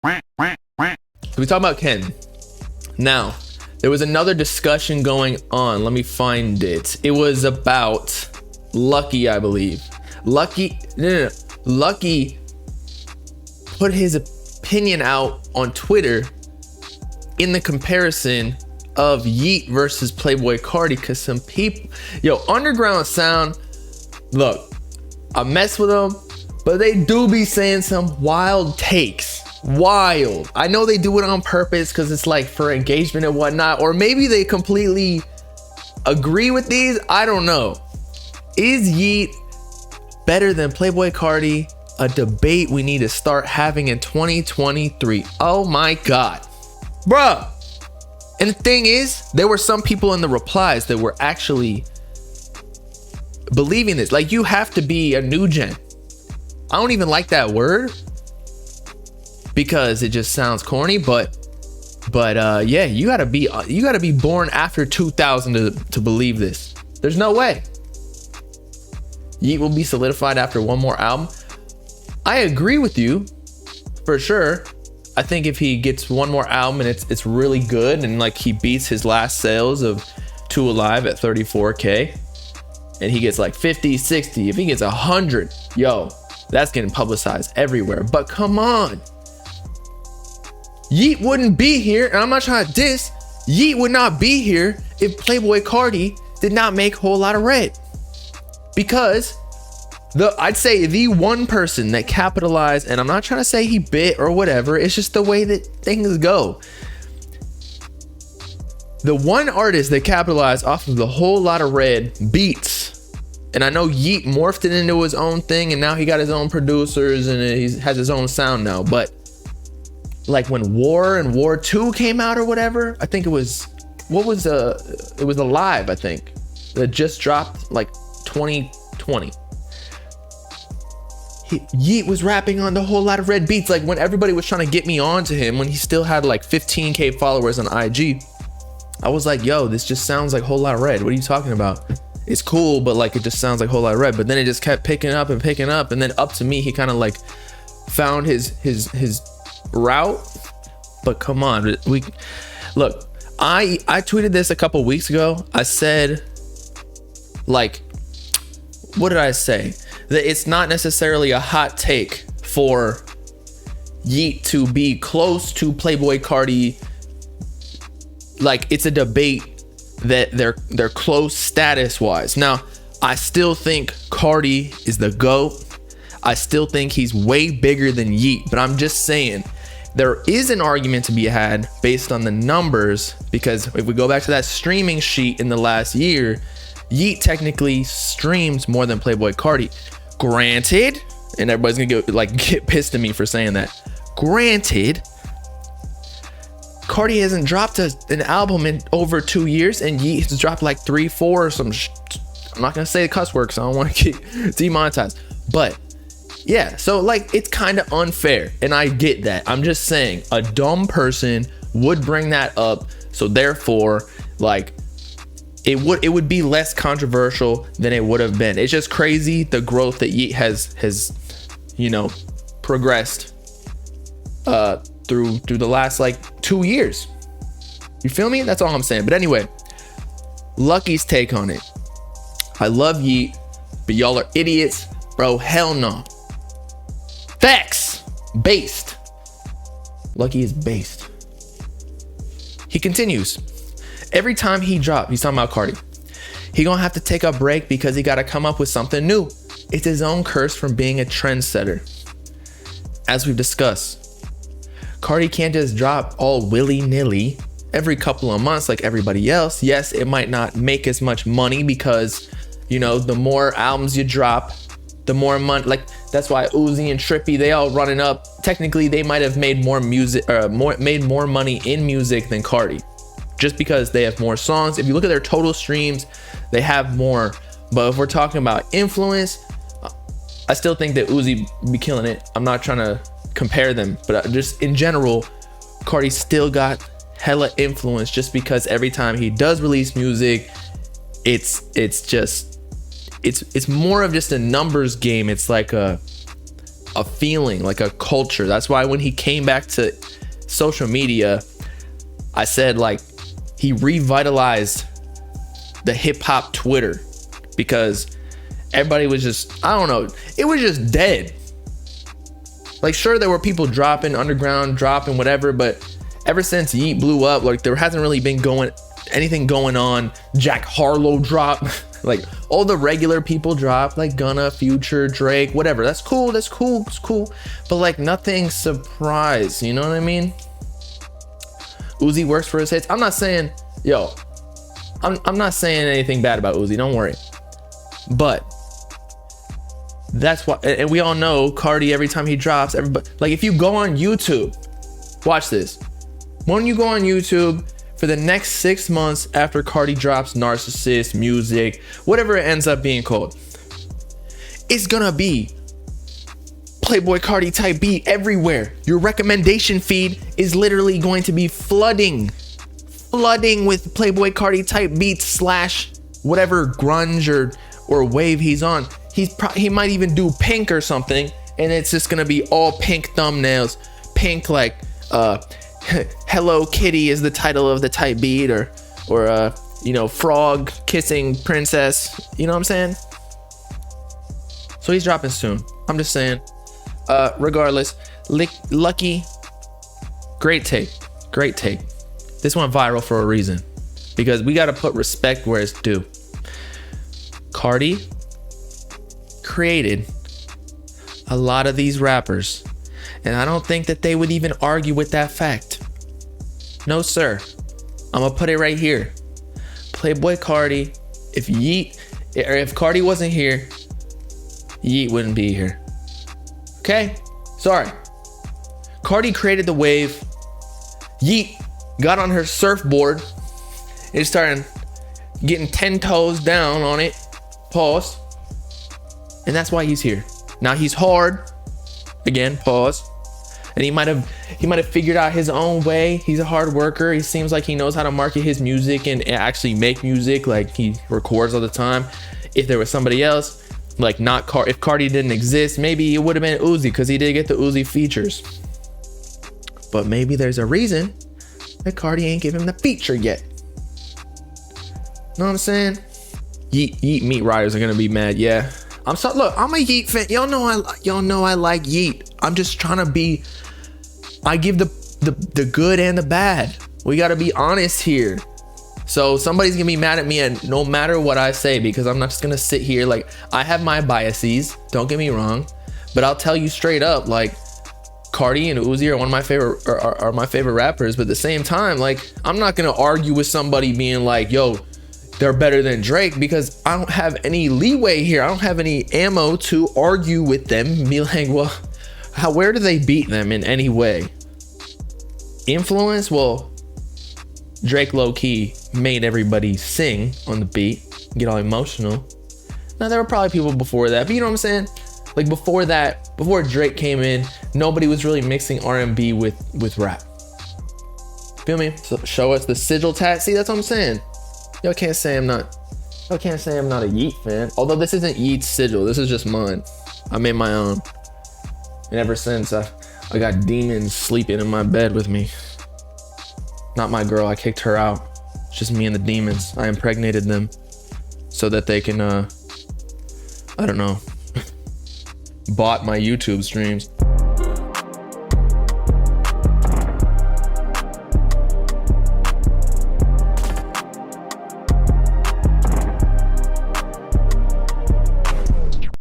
we talk about Ken. Now, there was another discussion going on. Let me find it. It was about Lucki, I believe. Lucki put his opinion out on Twitter in the comparison of Yeat versus Playboi Carti, because some people, underground sound, look, I mess with them, but they do be saying some wild takes. Wild. I know they do it on purpose because it's like for engagement and whatnot, or maybe they completely agree with these. I don't know. Is Yeat better than Playboi Carti? A debate we need to start having in 2023. Oh my God, bruh. And the thing is, there were some people in the replies that were actually believing this. Like, you have to be a new gen. I don't even like that word because it just sounds corny, but yeah, you gotta be born after 2000 to believe this. There's no way Yeat will be solidified after one more album. I agree with you for sure. I think if he gets one more album and it's really good, and like he beats his last sales of 2 Alive at 34K, and he gets like 50, 60, if he gets 100, that's getting publicized everywhere. But come on, Yeat wouldn't be here, and I'm not trying to diss. Yeat would not be here if Playboi Carti did not make Whole Lotta Red. Because I'd say the one person that capitalized, and I'm not trying to say he bit or whatever, it's just the way that things go. The one artist that capitalized off of the Whole Lotta Red beats, and I know Yeat morphed it into his own thing, and now he got his own producers and he has his own sound now, but like when War and War 2 came out or whatever, I think it was Alive, I think, that just dropped like 2020. Yeat was rapping on the Whole Lotta Red beats, like when everybody was trying to get me on to him, when he still had like 15K followers on IG. I was like, this just sounds like Whole Lotta Red. What are you talking about? It's cool, but like it just sounds like Whole Lotta Red. But then it just kept picking up, and then up to me, he kind of like found his route. But come on, I tweeted this a couple weeks ago. I said, like, what did I say? That it's not necessarily a hot take for Yeat to be close to Playboi Carti. Like, it's a debate that they're close status wise. Now, I still think Carti is the GOAT. I still think he's way bigger than Yeat, but I'm just saying there is an argument to be had based on the numbers, because if we go back to that streaming sheet in the last year, Yeat technically streams more than Playboi Carti. Granted, and everybody's gonna get pissed at me for saying that. Granted, Carti hasn't dropped an album in over 2 years, and Yeat has dropped like 3, 4 or some. I'm not gonna say the cuss word, so I don't want to get demonetized. But yeah, so like it's kind of unfair, and I get that. I'm just saying a dumb person would bring that up, so therefore, like, it would be less controversial than it would have been. It's just crazy the growth that Yeat has progressed through the last like 2 years. You feel me? That's all I'm saying. But anyway, Lucki's take on it. I love Yeat, but y'all are idiots, bro. Hell no. Facts. Based. Lucki is based. He continues. Every time he drops, he's talking about Carti, he gonna have to take a break because he gotta come up with something new. It's his own curse from being a trendsetter. As we've discussed, Carti can't just drop all willy-nilly every couple of months like everybody else. Yes, it might not make as much money because, the more albums you drop, the more money. Like, that's why Uzi and Trippy, they all running up. Technically, they might have made more money in music than Carti, just because they have more songs. If you look at their total streams, they have more. But if we're talking about influence, I still think that Uzi be killing it. I'm not trying to compare them, but just in general, Carti still got hella influence, just because every time he does release music, it's more of just a numbers game. It's like a feeling, like a culture. That's why when he came back to social media, I said like he revitalized the hip hop Twitter, because everybody was just, I don't know, it was just dead. Like, sure, there were people dropping, underground dropping, whatever, but ever since Yeat blew up, like there hasn't really been anything going on. Jack Harlow dropped. Like all the regular people drop, like Gunna, Future, Drake, whatever. That's cool. It's cool. But like nothing surprise, you know what I mean? Uzi works for his hits. I'm not saying, I'm not saying anything bad about Uzi, don't worry. But that's why, and we all know Carti, every time he drops, everybody, like if you go on YouTube, watch this. When you go on YouTube, for the next 6 months after Carti drops Narcissist, Music, whatever it ends up being called, it's gonna be Playboi Carti type beat everywhere. Your recommendation feed is literally going to be flooding with Playboi Carti type beats slash whatever grunge or wave he's on. He might even do Pink or something, and it's just gonna be all pink thumbnails, pink like Hello Kitty is the title of the type beat, or frog kissing princess, you know what I'm saying? So he's dropping soon. I'm just saying. Regardless, Lucki, great take. This went viral for a reason, because we got to put respect where it's due. Carti created a lot of these rappers, and I don't think that they would even argue with that fact. No, sir. I'm gonna put it right here. Playboi Carti, if Carti wasn't here, Yeat wouldn't be here. Okay? Sorry. Carti created the wave. Yeat got on her surfboard and started getting 10 toes down on it. Pause. And that's why he's here. Now he's hard. Again, pause. And he might have figured out his own way. He's a hard worker. He seems like he knows how to market his music and actually make music. Like, he records all the time. If there was somebody else, like if Carti didn't exist, maybe it would have been Uzi, because he did get the Uzi features. But maybe there's a reason that Carti ain't give him the feature yet. Know what I'm saying? Yeat meat riders are gonna be mad. Yeah. Look, I'm a Yeat fan. Y'all know I like Yeat. I'm just trying to I give the good and the bad. We gotta be honest here. So somebody's gonna be mad at me, and no matter what I say, because I'm not just gonna sit here. Like, I have my biases, don't get me wrong, but I'll tell you straight up, like, Carti and Uzi are one of my favorite are my favorite rappers. But at the same time, like, I'm not gonna argue with somebody being like, yo, they're better than Drake, because I don't have any leeway here. I don't have any ammo to argue with them and be like, well, where do they beat them in any way? Influence? Well, Drake low-key made everybody sing on the beat, get all emotional. Now, there were probably people before that, but you know what I'm saying? Like, before that, before Drake came in, nobody was really mixing R&B with rap. Feel me? So show us the sigil tat. See, that's what I'm saying. Y'all can't say I'm not a Yeat fan. Although this isn't Yeat's sigil, this is just mine. I made my own. And ever since, I got demons sleeping in my bed with me. Not my girl, I kicked her out. It's just me and the demons. I impregnated them so that they can, I don't know, bought my YouTube streams.